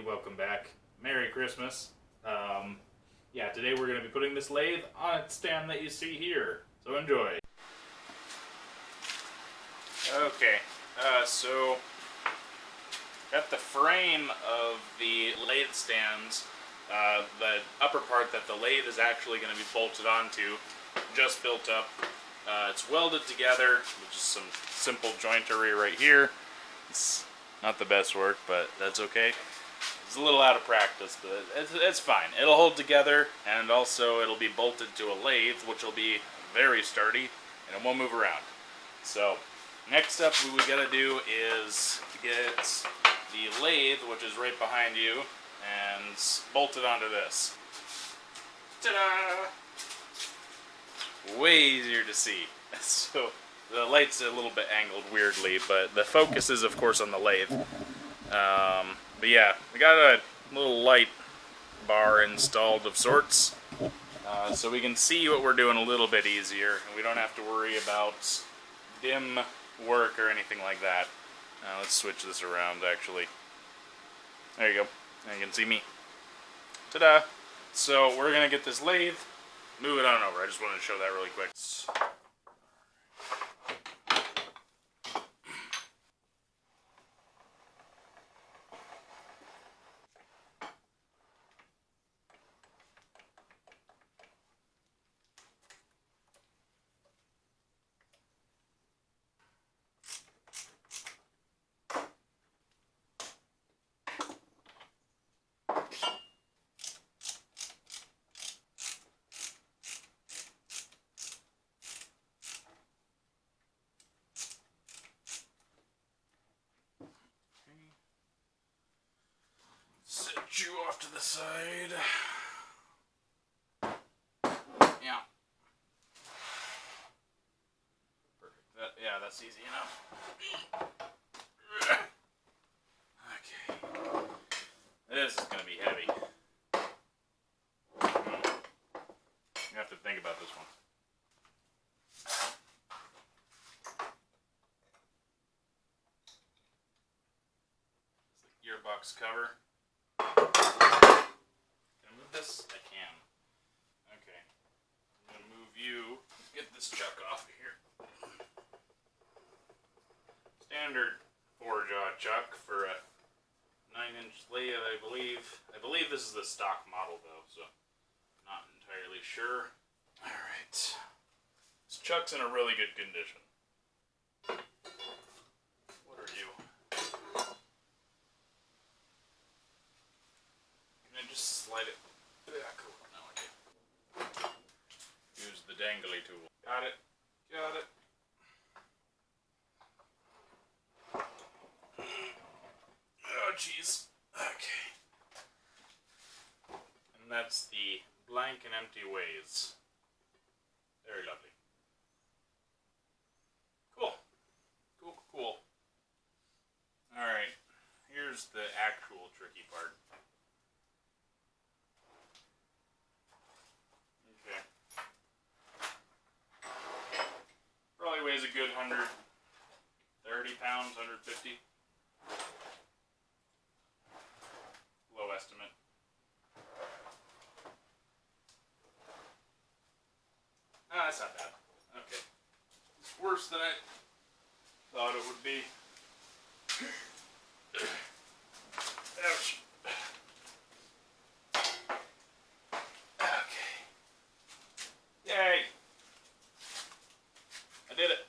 welcome back. Merry Christmas. Yeah, today we're going to be putting this lathe on its stand that you see here. So enjoy. Okay, so got the frame of the lathe stands, the upper part that the lathe is actually going to be bolted onto, just built up. It's welded together, with just some simple jointery right here. It's not the best work, but that's okay. It's a little out of practice, but it's fine. It'll hold together, and also it'll be bolted to a lathe, which will be very sturdy, and it won't move around. So, next up, what we gotta do is get the lathe, which is right behind you, and bolt it onto this. Ta-da! Way easier to see. So, the light's a little bit angled weirdly, but the focus is, of course, on the lathe. But yeah, we got a little light bar installed of sorts, so we can see what we're doing a little bit easier, and we don't have to worry about dim work or anything like that. Let's switch this around, actually. There you go. Now you can see me. Ta-da! So we're going to get this lathe, move it on over. I just wanted to show that really quick. Set you off to the side. Yeah. Perfect. Yeah, that's easy enough. Okay. This is going to be heavy. You have to think about this one. It's the gearbox cover. Can I move this? I can. Okay. I'm going to move you. Get this chuck off of here. Standard 4-jaw chuck for a 9-inch lathe, I believe. I believe this is the stock model, though, so not entirely sure. Alright. This chuck's in a really good condition. What are you? Can I just slide it? Yeah, cool. No, I can't. Use the dangly tool. Got it. Got it. Oh, jeez. Okay. And that's the blank and empty ways. Very lovely. Cool. Cool. Alright. Here's the actual tricky part. Okay. Probably weighs a good 130 pounds, 150. Low estimate. That's not bad. Okay. It's worse than I thought it would be. Ouch. Okay. Yay! I did it.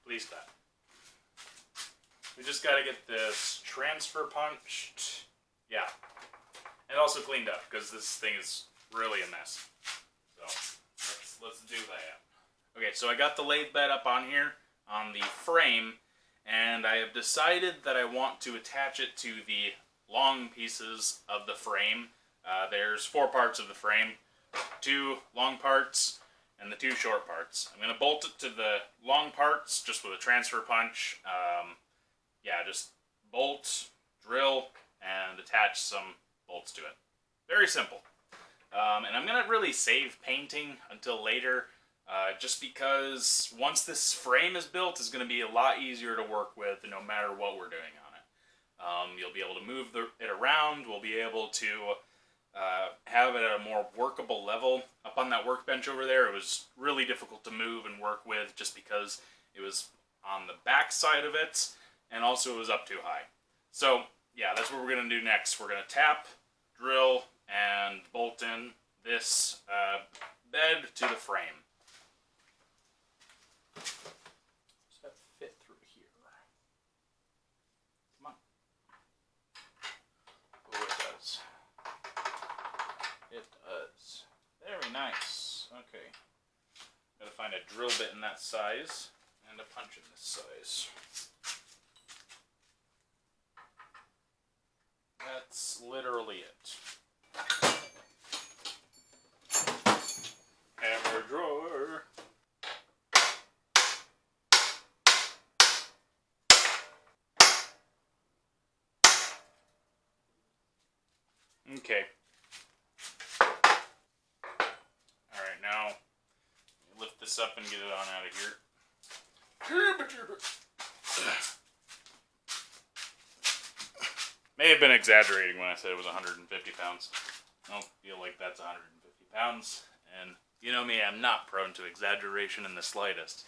Please clap. We just gotta get this transfer punched. Yeah. And also cleaned up, because this thing is really a mess. So, let's do that. Okay, so I got the lathe bed up on here, on the frame, and I have decided that I want to attach it to the long pieces of the frame. There's 4 parts of the frame, 2 long parts, and the 2 short parts. I'm going to bolt it to the long parts, just with a transfer punch. Yeah, just bolt, drill, and attach some bolts to it. Very simple. And I'm going to really save painting until later. just because once this frame is built, it's going to be a lot easier to work with no matter what we're doing on it. You'll be able to move it around. We'll be able to have it at a more workable level. Up on that workbench over there, it was really difficult to move and work with just because it was on the back side of it, and also it was up too high. So, yeah, that's what we're going to do next. We're going to tap, drill, and bolt in this bed to the frame. Does that fit through here? Come on. Oh, it does. It does. Very nice. Okay. Gotta find a drill bit in that size and a punch in this size. That's literally it. Hammer drawer. Okay. Alright, now lift this up and get it on out of here. May have been exaggerating when I said it was 150 pounds. I don't feel like that's 150 pounds. And you know me, I'm not prone to exaggeration in the slightest.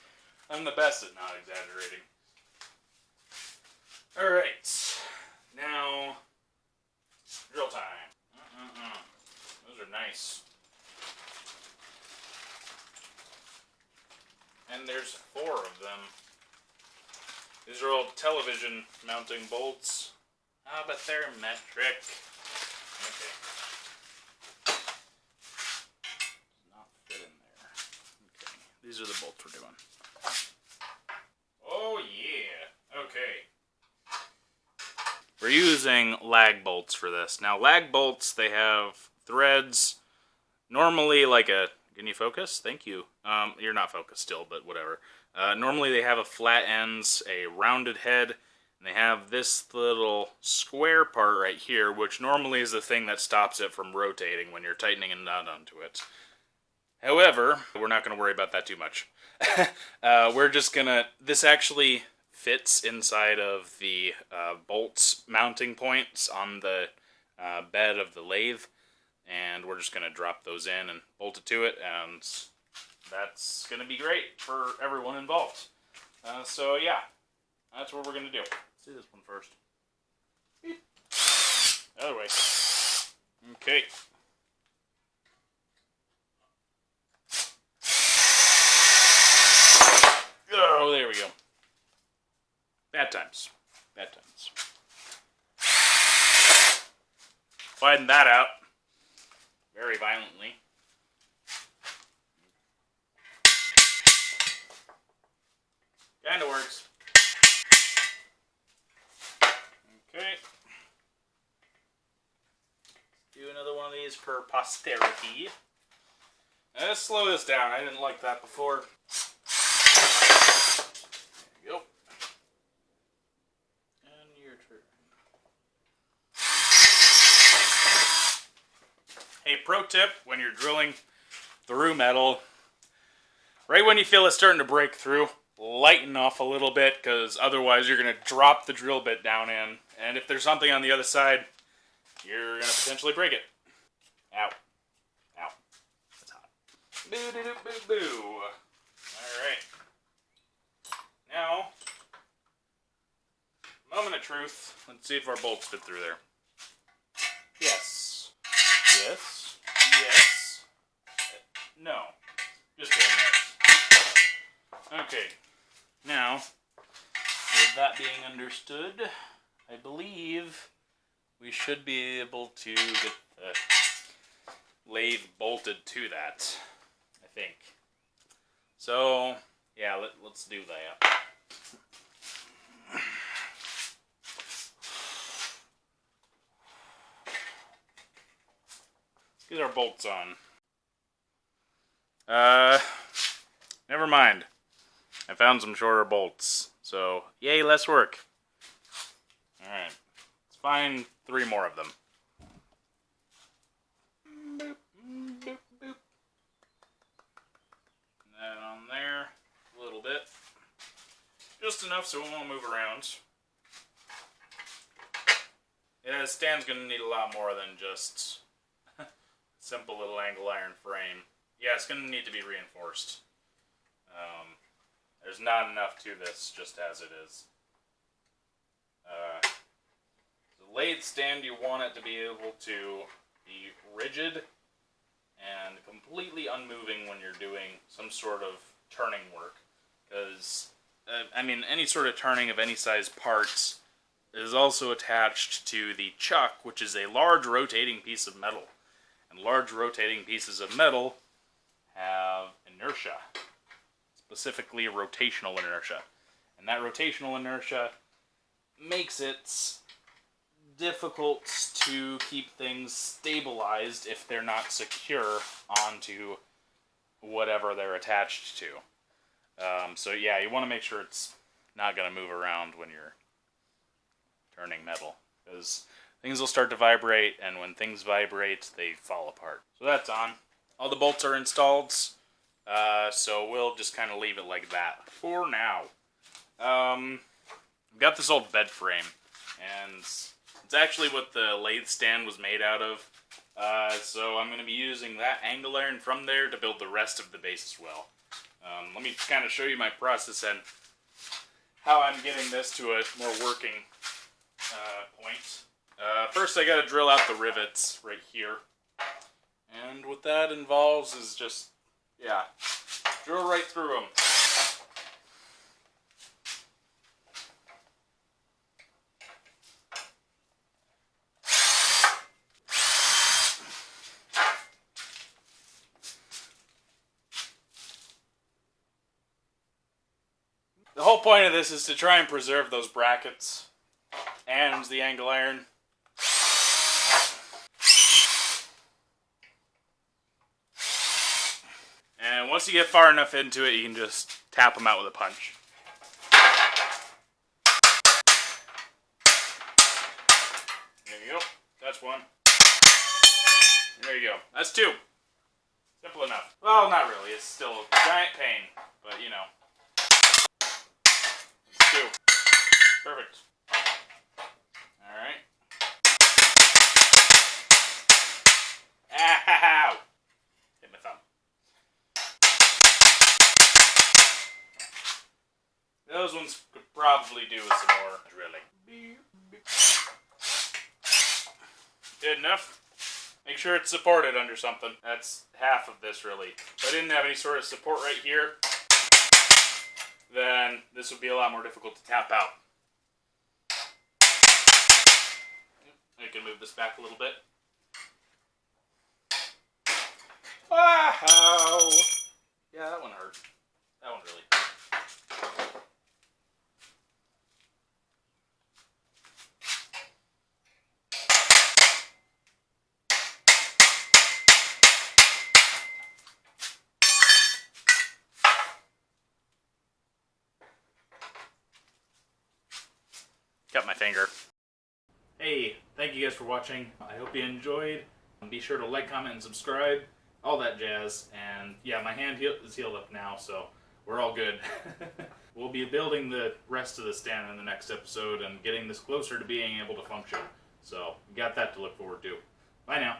I'm the best at not exaggerating. Alright. Now, drill time. Those are nice. And there's 4 of them. These are all television mounting bolts. Ah, but they're metric. Okay. Does not fit in there. Okay. These are the bolts we're doing. Oh yeah. Okay. We're using lag bolts for this. Now lag bolts, they have threads. Normally like a... Can you focus? Thank you. You're not focused still, but whatever. Normally they have a flat ends, a rounded head, and they have this little square part right here, which normally is the thing that stops it from rotating when you're tightening a nut onto it. However, we're not going to worry about that too much. We're just going to... This actually fits inside of the bolts mounting points on the bed of the lathe. And we're just going to drop those in and bolt it to it, and that's going to be great for everyone involved. So yeah, that's what we're going to do. Let's do this one first. Beep. Other way. Okay. Oh, there we go. Bad times. Bad times. Widen that out very violently. Kinda works. Okay. Do another one of these for posterity. Let's slow this down. I didn't like that before. There you go. And your turn. Hey, pro tip, when you're drilling through metal, right when you feel it starting to break through, lighten off a little bit, because otherwise you're going to drop the drill bit down in, and if there's something on the other side, you're going to potentially break it. Ow. Ow. That's hot. Boo-doo-doo-boo-boo. Alright. Now, moment of truth. Let's see if our bolts fit through there. Yes. Yes. Yes. No. Just kidding. Yes. Okay. Now, with that being understood, I believe we should be able to get the lathe bolted to that. I think. So, yeah, let's do that. Get our bolts on. Never mind. I found some shorter bolts. So, yay, less work. Alright. Let's find 3 more of them. Boop, boop, boop. That on there a little bit. Just enough so it won't move around. Yeah, the stand's going to need a lot more than just a simple little angle iron frame. Yeah, it's going to need to be reinforced. There's not enough to this just as it is. The lathe stand, you want it to be able to be rigid and completely unmoving when you're doing some sort of turning work. Because, any sort of turning of any size parts is also attached to the chuck, which is a large rotating piece of metal. And large rotating pieces of metal have inertia, specifically rotational inertia. And that rotational inertia makes it difficult to keep things stabilized if they're not secure onto whatever they're attached to. So yeah, you want to make sure it's not going to move around when you're turning metal, because things will start to vibrate, and when things vibrate, they fall apart. So that's on. All the bolts are installed, so we'll just kind of leave it like that for now. I've got this old bed frame, and it's actually what the lathe stand was made out of. So I'm going to be using that angle iron from there to build the rest of the base as well. Let me kind of show you my process and how I'm getting this to a more working point. First I got to drill out the rivets right here. And what that involves is just, drill right through them. The whole point of this is to try and preserve those brackets and the angle iron. And once you get far enough into it, you can just tap them out with a punch. There you go. That's one. There you go. That's two. Simple enough. Well, not really. It's still a giant pain, but you know. It's two. Perfect. Alright. Ow! Hit my thumb. Those ones could probably do with some more drilling. Good enough. Make sure it's supported under something. That's half of this, really. If I didn't have any sort of support right here, then this would be a lot more difficult to tap out. I can move this back a little bit. Wow! Yeah, that one hurt. That one really hurt. Cut my finger. Hey, thank you guys for watching. I hope you enjoyed. Be sure to like, comment, and subscribe. All that jazz. And yeah, my hand is healed up now, so we're all good. We'll be building the rest of the stand in the next episode and getting this closer to being able to function. So, we got that to look forward to. Bye now.